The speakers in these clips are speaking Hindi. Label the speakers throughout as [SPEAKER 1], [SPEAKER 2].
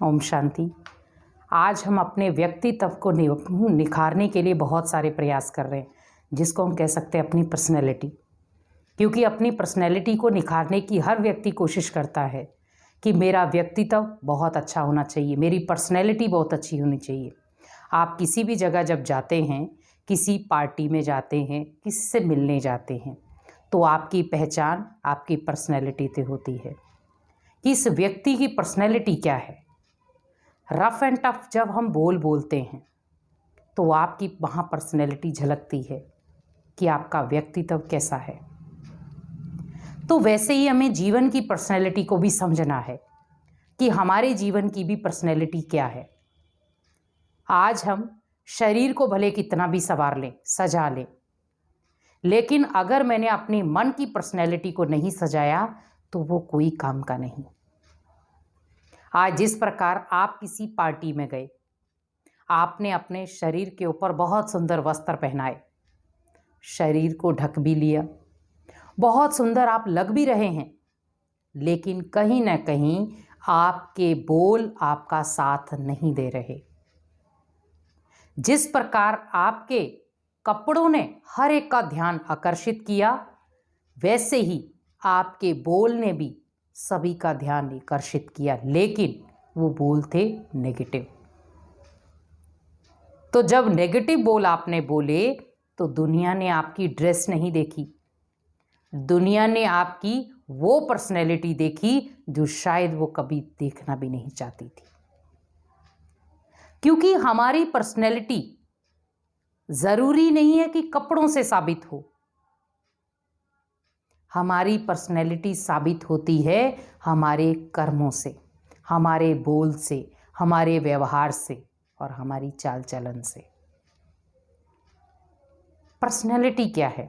[SPEAKER 1] ओम शांति। आज हम अपने व्यक्तित्व को निखारने के लिए बहुत सारे प्रयास कर रहे हैं, जिसको हम कह सकते हैं अपनी पर्सनैलिटी। क्योंकि अपनी पर्सनैलिटी को निखारने की हर व्यक्ति कोशिश करता है कि मेरा व्यक्तित्व बहुत अच्छा होना चाहिए, मेरी पर्सनैलिटी बहुत अच्छी होनी चाहिए। आप किसी भी जगह जब जाते हैं, किसी पार्टी में जाते हैं, किसी से मिलने जाते हैं, तो आपकी पहचान आपकी पर्सनैलिटी से होती है कि इस व्यक्ति की पर्सनैलिटी क्या है। रफ एंड टफ जब हम बोलते हैं तो आपकी वहाँ पर्सनैलिटी झलकती है कि आपका व्यक्तित्व कैसा है। तो वैसे ही हमें जीवन की पर्सनैलिटी को भी समझना है कि हमारे जीवन की भी पर्सनैलिटी क्या है। आज हम शरीर को भले कितना भी संवार लें, सजा लें, लेकिन अगर मैंने अपने मन की पर्सनैलिटी को नहीं सजाया तो वो कोई काम का नहीं। आज जिस प्रकार आप किसी पार्टी में गए, आपने अपने शरीर के ऊपर बहुत सुंदर वस्त्र पहनाए, शरीर को ढक भी लिया, बहुत सुंदर आप लग भी रहे हैं, लेकिन कहीं ना कहीं आपके बोल आपका साथ नहीं दे रहे। जिस प्रकार आपके कपड़ों ने हर एक का ध्यान आकर्षित किया, वैसे ही आपके बोल ने भी सभी का ध्यान आकर्षित किया, लेकिन वो बोल थे नेगेटिव। तो जब नेगेटिव बोल आपने बोले तो दुनिया ने आपकी ड्रेस नहीं देखी, दुनिया ने आपकी वो पर्सनैलिटी देखी जो शायद वो कभी देखना भी नहीं चाहती थी। क्योंकि हमारी पर्सनैलिटी जरूरी नहीं है कि कपड़ों से साबित हो, हमारी पर्सनैलिटी साबित होती है हमारे कर्मों से, हमारे बोल से, हमारे व्यवहार से और हमारी चाल चलन से। पर्सनैलिटी क्या है?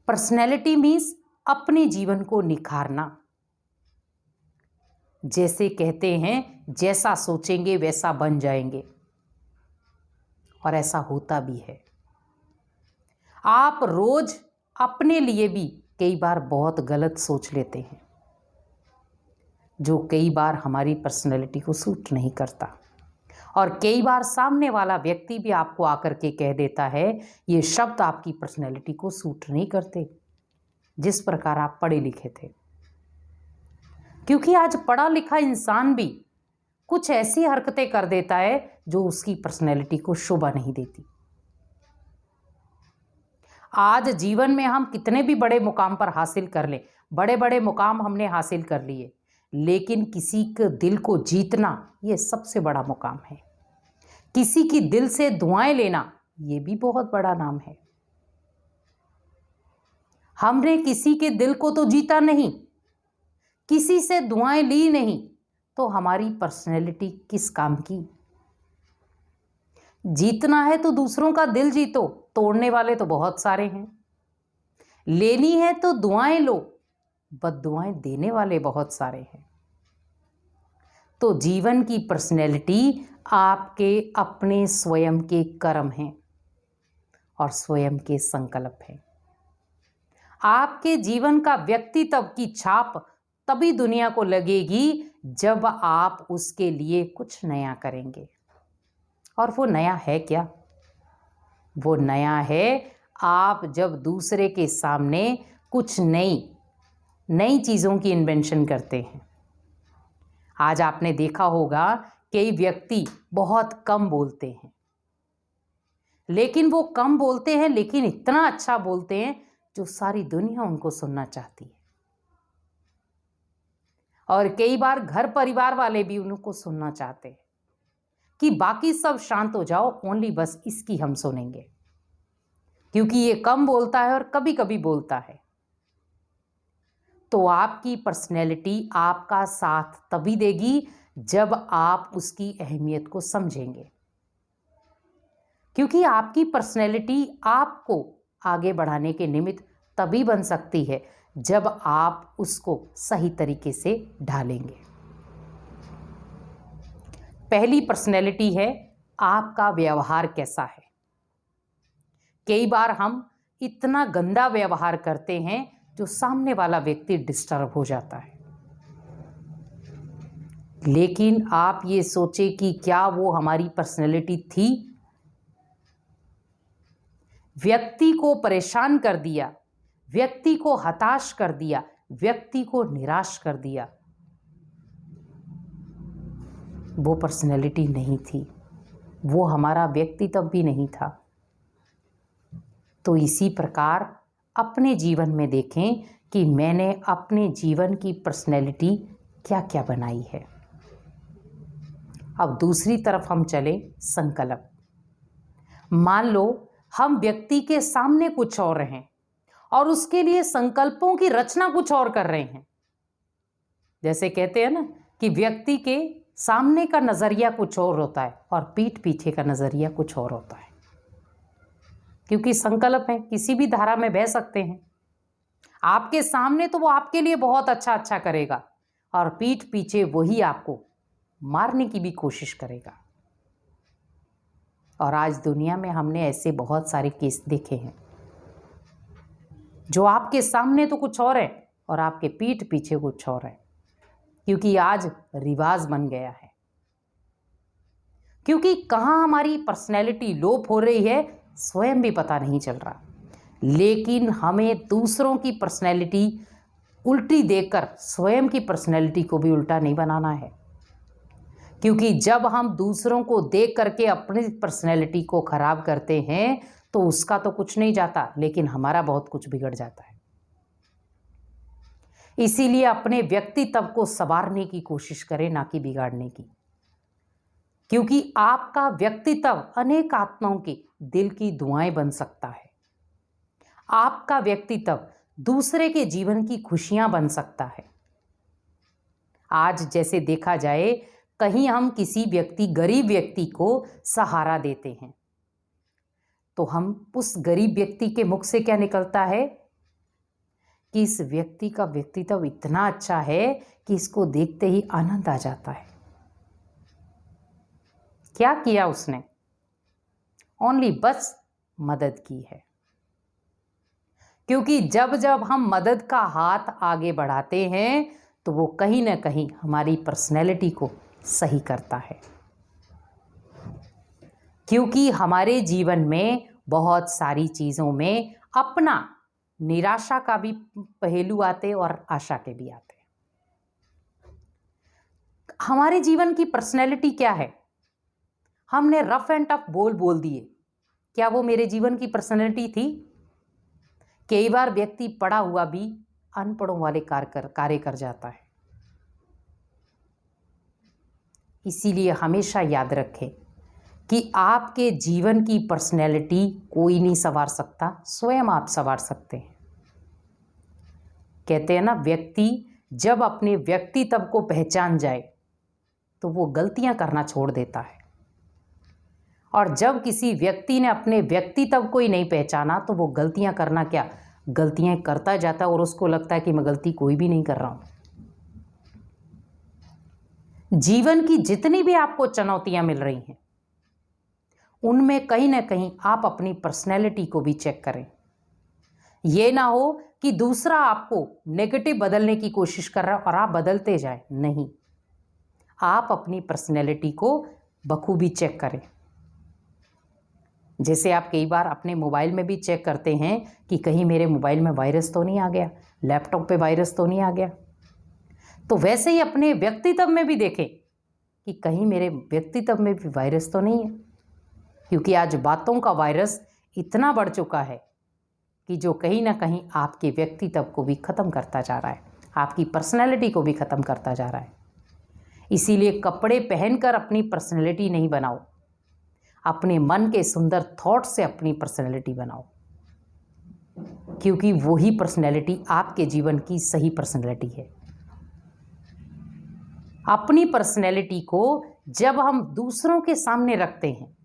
[SPEAKER 1] पर्सनैलिटी मीन्स अपने जीवन को निखारना। जैसे कहते हैं, जैसा सोचेंगे वैसा बन जाएंगे, और ऐसा होता भी है। आप रोज अपने लिए भी कई बार बहुत गलत सोच लेते हैं, जो कई बार हमारी पर्सनैलिटी को सूट नहीं करता, और कई बार सामने वाला व्यक्ति भी आपको आकर के कह देता है ये शब्द आपकी पर्सनैलिटी को सूट नहीं करते, जिस प्रकार आप पढ़े लिखे थे। क्योंकि आज पढ़ा लिखा इंसान भी कुछ ऐसी हरकतें कर देता है जो उसकी पर्सनैलिटी को शोभा नहीं देती। आज जीवन में हम कितने भी बड़े मुकाम पर हासिल कर लें, बड़े बड़े मुकाम हमने हासिल कर लिए, लेकिन किसी के दिल को जीतना ये सबसे बड़ा मुकाम है। किसी की दिल से दुआएं लेना ये भी बहुत बड़ा नाम है। हमने किसी के दिल को तो जीता नहीं, किसी से दुआएं ली नहीं, तो हमारी पर्सनैलिटी किस काम की? जीतना है तो दूसरों का दिल जीतो, तोड़ने वाले तो बहुत सारे हैं। लेनी है तो दुआएं लो, बद्दुआएं देने वाले बहुत सारे हैं। तो जीवन की पर्सनैलिटी आपके अपने स्वयं के कर्म हैं और स्वयं के संकल्प हैं। आपके जीवन का व्यक्तित्व की छाप तभी दुनिया को लगेगी जब आप उसके लिए कुछ नया करेंगे। और वो नया है क्या? वो नया है आप जब दूसरे के सामने कुछ नई चीज़ों की इन्वेंशन करते हैं। आज आपने देखा होगा कई व्यक्ति बहुत कम बोलते हैं, लेकिन वो कम बोलते हैं लेकिन इतना अच्छा बोलते हैं जो सारी दुनिया उनको सुनना चाहती है। और कई बार घर परिवार वाले भी उनको सुनना चाहते हैं कि बाकी सब शांत हो जाओ, ओनली बस इसकी हम सुनेंगे, क्योंकि ये कम बोलता है और कभी कभी बोलता है। तो आपकी पर्सनैलिटी आपका साथ तभी देगी जब आप उसकी अहमियत को समझेंगे, क्योंकि आपकी पर्सनैलिटी आपको आगे बढ़ाने के निमित्त तभी बन सकती है जब आप उसको सही तरीके से ढालेंगे। पहली पर्सनैलिटी है आपका व्यवहार कैसा है। कई बार हम इतना गंदा व्यवहार करते हैं जो सामने वाला व्यक्ति डिस्टर्ब हो जाता है। लेकिन आप ये सोचें कि क्या वो हमारी पर्सनैलिटी थी? व्यक्ति को परेशान कर दिया, व्यक्ति को हताश कर दिया, व्यक्ति को निराश कर दिया, वो पर्सनैलिटी नहीं थी, वो हमारा व्यक्तित्व भी नहीं था। तो इसी प्रकार अपने जीवन में देखें कि मैंने अपने जीवन की पर्सनैलिटी क्या क्या बनाई है। अब दूसरी तरफ हम चले, संकल्प। मान लो हम व्यक्ति के सामने कुछ और हैं और उसके लिए संकल्पों की रचना कुछ और कर रहे हैं। जैसे कहते हैं ना कि व्यक्ति के सामने का नज़रिया कुछ और होता है और पीठ पीछे का नज़रिया कुछ और होता है, क्योंकि संकल्प है, किसी भी धारा में बह सकते हैं। आपके सामने तो वो आपके लिए बहुत अच्छा करेगा और पीठ पीछे वही आपको मारने की भी कोशिश करेगा। और आज दुनिया में हमने ऐसे बहुत सारे केस देखे हैं, जो आपके सामने तो कुछ और है और आपके पीठ पीछे कुछ और है, क्योंकि आज रिवाज बन गया है। क्योंकि कहाँ हमारी पर्सनैलिटी लोप हो रही है स्वयं भी पता नहीं चल रहा, लेकिन हमें दूसरों की पर्सनैलिटी उल्टी देखकर स्वयं की पर्सनैलिटी को भी उल्टा नहीं बनाना है। क्योंकि जब हम दूसरों को देख करके अपनी पर्सनैलिटी को खराब करते हैं तो उसका तो कुछ नहीं जाता, लेकिन हमारा बहुत कुछ बिगड़ जाता है। इसीलिए अपने व्यक्तित्व को संवारने की कोशिश करें, ना कि बिगाड़ने की, क्योंकि आपका व्यक्तित्व अनेक आत्माओं के दिल की दुआएं बन सकता है। आपका व्यक्तित्व दूसरे के जीवन की खुशियां बन सकता है। आज जैसे देखा जाए, कहीं हम किसी गरीब व्यक्ति को सहारा देते हैं तो हम उस गरीब व्यक्ति के मुख से क्या निकलता है कि इस व्यक्ति का व्यक्तित्व इतना अच्छा है कि इसको देखते ही आनंद आ जाता है। क्या किया उसने? ओनली बस मदद की है। क्योंकि जब जब हम मदद का हाथ आगे बढ़ाते हैं तो वो कहीं ना कहीं हमारी पर्सनैलिटी को सही करता है। क्योंकि हमारे जीवन में बहुत सारी चीज़ों में अपना निराशा का भी पहलू आते और आशा के भी आते। हमारे जीवन की पर्सनैलिटी क्या है? हमने रफ एंड टफ बोल दिए, क्या वो मेरे जीवन की पर्सनैलिटी थी? कई बार व्यक्ति पढ़ा हुआ भी अनपढ़ों वाले कार्य कर जाता है। इसीलिए हमेशा याद रखें कि आपके जीवन की पर्सनैलिटी कोई नहीं संवार सकता, स्वयं आप संवार सकते हैं। कहते हैं ना, व्यक्ति जब अपने व्यक्तित्व को पहचान जाए तो वो गलतियां करना छोड़ देता है, और जब किसी व्यक्ति ने अपने व्यक्तित्व को ही नहीं पहचाना तो वो गलतियां करना क्या, गलतियां करता जाता है और उसको लगता है कि मैं गलती कोई भी नहीं कर रहा हूं। जीवन की जितनी भी आपको चुनौतियां मिल रही हैं उनमें कहीं ना कहीं आप अपनी पर्सनैलिटी को भी चेक करें। ये ना हो कि दूसरा आपको नेगेटिव बदलने की कोशिश कर रहा है और आप बदलते जाए, नहीं, आप अपनी पर्सनैलिटी को बखूबी चेक करें। जैसे आप कई बार अपने मोबाइल में भी चेक करते हैं कि कहीं मेरे मोबाइल में वायरस तो नहीं आ गया, लैपटॉप पे वायरस तो नहीं आ गया, तो वैसे ही अपने व्यक्तित्व में भी देखें कि कहीं मेरे व्यक्तित्व में भी वायरस तो नहीं है। क्योंकि आज बातों का वायरस इतना बढ़ चुका है कि जो कहीं ना कहीं आपके व्यक्तित्व को भी ख़त्म करता जा रहा है, आपकी पर्सनैलिटी को भी ख़त्म करता जा रहा है। इसीलिए कपड़े पहनकर अपनी पर्सनैलिटी नहीं बनाओ, अपने मन के सुंदर थॉट से अपनी पर्सनैलिटी बनाओ, क्योंकि वही पर्सनैलिटी आपके जीवन की सही पर्सनैलिटी है। अपनी पर्सनैलिटी को जब हम दूसरों के सामने रखते हैं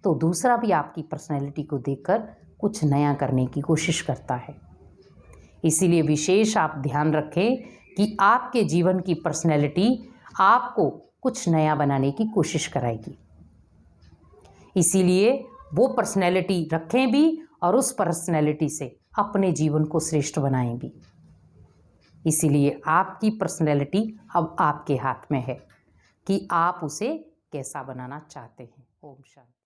[SPEAKER 1] तो दूसरा भी आपकी पर्सनैलिटी को देखकर कुछ नया करने की कोशिश करता है। इसीलिए विशेष आप ध्यान रखें कि आपके जीवन की पर्सनैलिटी आपको कुछ नया बनाने की कोशिश कराएगी। इसीलिए वो पर्सनैलिटी रखें भी और उस पर्सनैलिटी से अपने जीवन को श्रेष्ठ बनाएं भी। इसीलिए आपकी पर्सनैलिटी अब आपके हाथ में है। कि आप उसे कैसा बनाना चाहते हैं। ओम शांति।